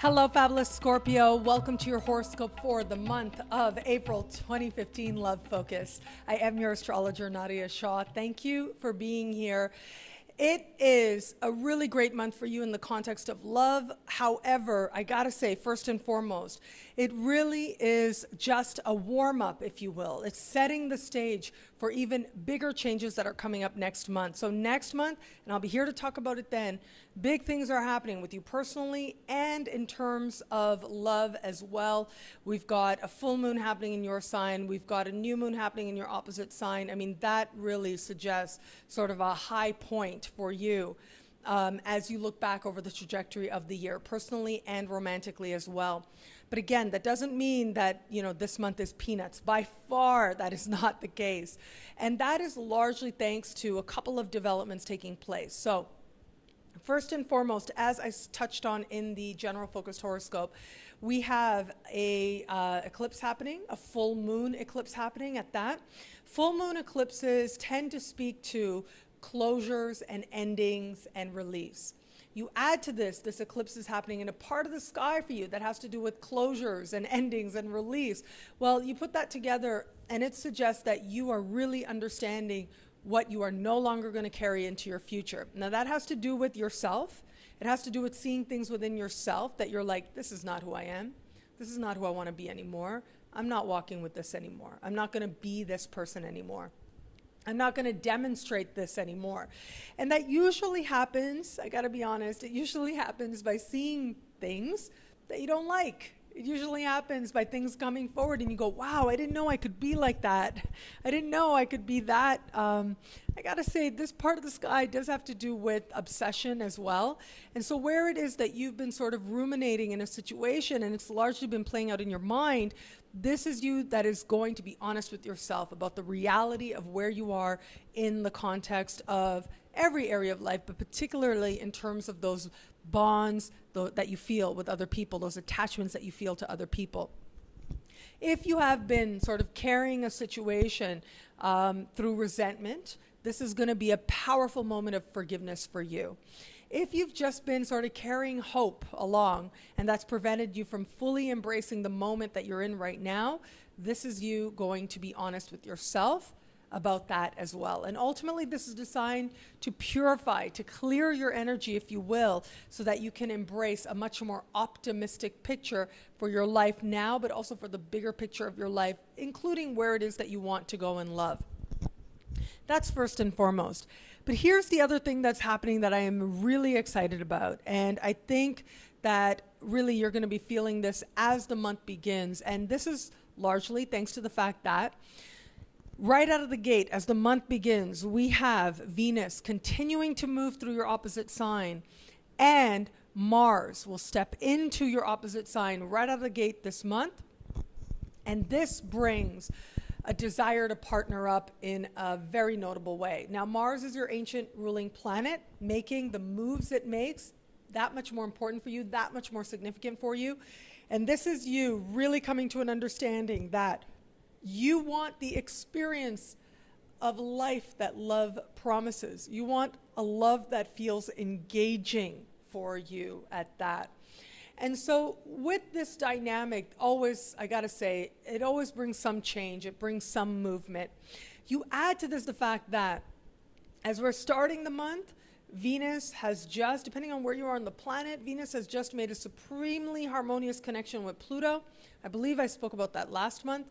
Hello, fabulous Scorpio. Welcome to your horoscope for the month of April 2015, Love Focus. I am your astrologer, Nadiya Shah. Thank you for being here. It is a really great month for you in the context of love. However, I gotta say, first and foremost, it really is just a warm-up, if you will. It's setting the stage for even bigger changes that are coming up next month. So next month, and I'll be here to talk about it then, big things are happening with you personally and in terms of love as well. We've got a full moon happening in your sign. We've got a new moon happening in your opposite sign. I mean, that really suggests sort of a high point for you as you look back over the trajectory of the year, personally and romantically as well. But again, that doesn't mean that, this month is peanuts. By far, that is not the case. And that is largely thanks to a couple of developments taking place. So first and foremost, as I touched on in the general focused horoscope, we have a eclipse happening, a full moon eclipse happening at that. Full moon eclipses tend to speak to closures and endings and release. You add to this eclipse is happening in a part of the sky for you that has to do with closures and endings and release. Well, you put that together and it suggests that you are really understanding what you are no longer going to carry into your future. Now that has to do with yourself. It has to do with seeing things within yourself that you're like, this is not who I am. This is not who I want to be anymore. I'm not walking with this anymore. I'm not going to be this person anymore. I'm not going to demonstrate this anymore. And that usually happens, I got to be honest, it usually happens by seeing things that you don't like. It usually happens by things coming forward and you go, wow, I didn't know I could be like that. I didn't know I could be that. I got to say, this part of the sky does have to do with obsession as well. And so where it is that you've been sort of ruminating in a situation and it's largely been playing out in your mind, this is you that is going to be honest with yourself about the reality of where you are in the context of every area of life, but particularly in terms of those bonds that you feel with other people, those attachments that you feel to other people. If you have been sort of carrying a situation through resentment, this is going to be a powerful moment of forgiveness for you. If you've just been sort of carrying hope along and that's prevented you from fully embracing the moment that you're in right now, this is you going to be honest with yourself about that as well. And ultimately, this is designed to purify, to clear your energy, if you will, so that you can embrace a much more optimistic picture for your life now, but also for the bigger picture of your life, including where it is that you want to go in love. That's first and foremost. But here's the other thing that's happening that I am really excited about. And I think that really you're going to be feeling this as the month begins. And this is largely thanks to the fact that right out of the gate, as the month begins, we have Venus continuing to move through your opposite sign, and Mars will step into your opposite sign right out of the gate this month. And this brings a desire to partner up in a very notable way. Now, Mars is your ancient ruling planet, making the moves it makes that much more important for you, that much more significant for you. And this is you really coming to an understanding that you want the experience of life that love promises. You want a love that feels engaging for you at that. And so with this dynamic, always, I gotta say, it always brings some change. It brings some movement. You add to this the fact that as we're starting the month, Venus has just, depending on where you are on the planet, Venus has just made a supremely harmonious connection with Pluto. I believe I spoke about that last month.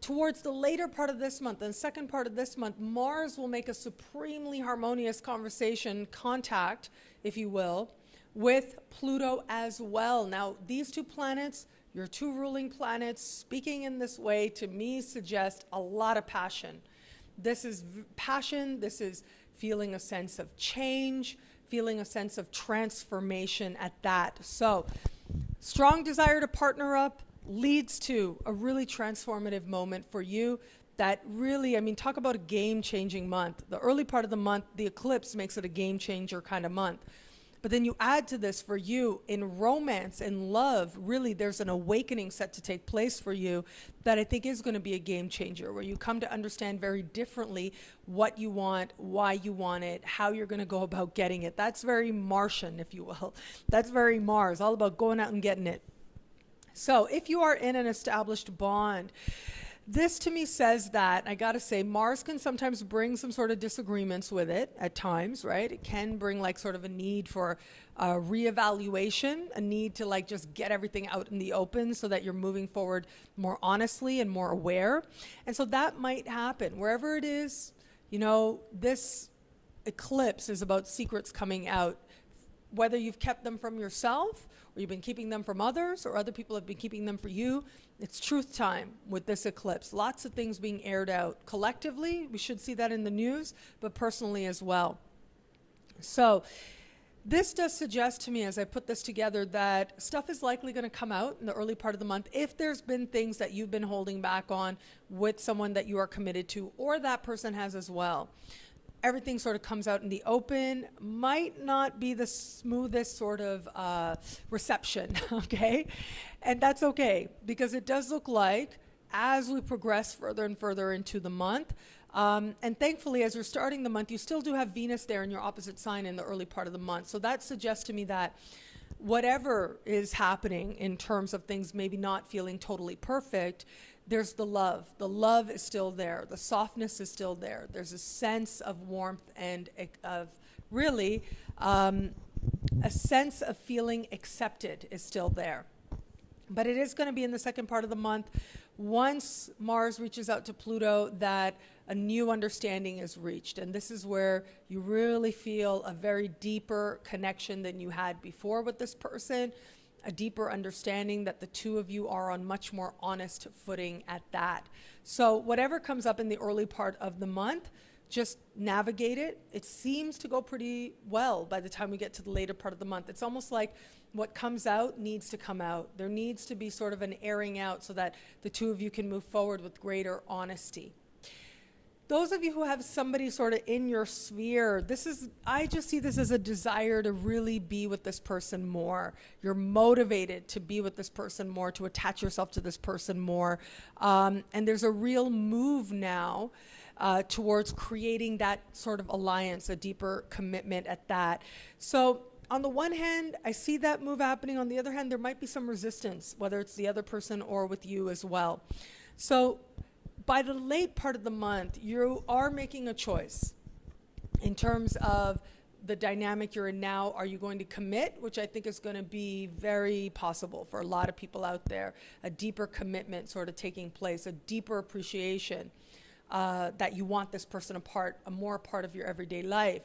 Towards the later part of this month, and second part of this month, Mars will make a supremely harmonious contact, if you will, with Pluto as well. Now, these two planets, your two ruling planets, speaking in this way, to me, suggest a lot of passion. This is passion. This is feeling a sense of change, feeling a sense of transformation at that. So, strong desire to partner up leads to a really transformative moment for you that really, talk about a game-changing month. The early part of the month, the eclipse makes it a game-changer kind of month. But then you add to this for you in romance and love, really there's an awakening set to take place for you that I think is going to be a game changer, where you come to understand very differently what you want, why you want it, how you're going to go about getting it. That's very Martian, if you will. That's very Mars, all about going out and getting it. So if you are in an established bond, this to me says that, I gotta say, Mars can sometimes bring some sort of disagreements with it at times, right? It can bring like sort of a need for reevaluation, a need to like just get everything out in the open so that you're moving forward more honestly and more aware. And so that might happen wherever it is. You know, this eclipse is about secrets coming out, whether you've kept them from yourself or you've been keeping them from others or other people have been keeping them for you. It's truth time with this eclipse. Lots of things being aired out collectively. We should see that in the news, but personally as well. So this does suggest to me, as I put this together, that stuff is likely going to come out in the early part of the month if there's been things that you've been holding back on with someone that you are committed to, or that person has as well. Everything sort of comes out in the open. Might not be the smoothest sort of reception, okay? And that's okay, because it does look like as we progress further and further into the month, and thankfully as you're starting the month, you still do have Venus there in your opposite sign in the early part of the month. So that suggests to me that whatever is happening in terms of things maybe not feeling totally perfect, there's the love. The love is still there. The softness is still there. There's a sense of warmth and of really a sense of feeling accepted is still there. But it is going to be in the second part of the month, once Mars reaches out to Pluto, that a new understanding is reached. And this is where you really feel a very deeper connection than you had before with this person, a deeper understanding that the two of you are on much more honest footing at that. So whatever comes up in the early part of the month, just navigate it. It seems to go pretty well by the time we get to the later part of the month. It's almost like what comes out needs to come out. There needs to be sort of an airing out so that the two of you can move forward with greater honesty. Those of you who have somebody sort of in your sphere, I just see this as a desire to really be with this person more. You're motivated to be with this person more, to attach yourself to this person more. And there's a real move now towards creating that sort of alliance, a deeper commitment at that. So on the one hand, I see that move happening. On the other hand, there might be some resistance, whether it's the other person or with you as well. So by the late part of the month, you are making a choice in terms of the dynamic you're in now. Are you going to commit, which I think is going to be very possible for a lot of people out there, a deeper commitment sort of taking place, a deeper appreciation that you want this person a more part of your everyday life.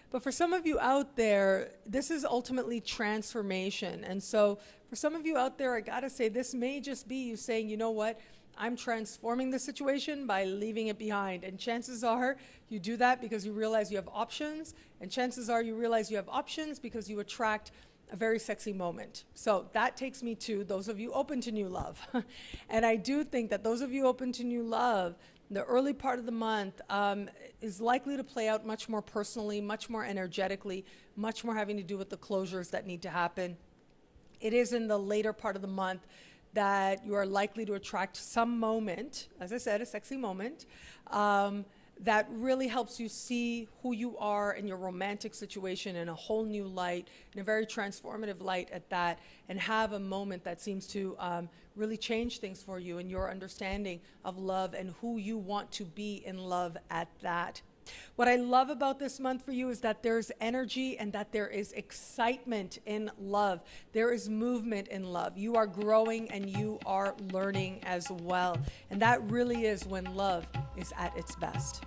But for some of you out there, this is ultimately transformation. And so for some of you out there, I gotta say, this may just be you saying, you know what, I'm transforming the situation by leaving it behind. And chances are you do that because you realize you have options. And chances are you realize you have options because you attract a very sexy moment. So that takes me to those of you open to new love. And I do think that those of you open to new love, the early part of the month is likely to play out much more personally, much more energetically, much more having to do with the closures that need to happen. It is in the later part of the month that you are likely to attract some moment, as I said, a sexy moment, that really helps you see who you are in your romantic situation in a whole new light, in a very transformative light at that, and have a moment that seems to really change things for you in your understanding of love and who you want to be in love at that. What I love about this month for you is that there's energy and that there is excitement in love. There is movement in love. You are growing and you are learning as well. And that really is when love is at its best.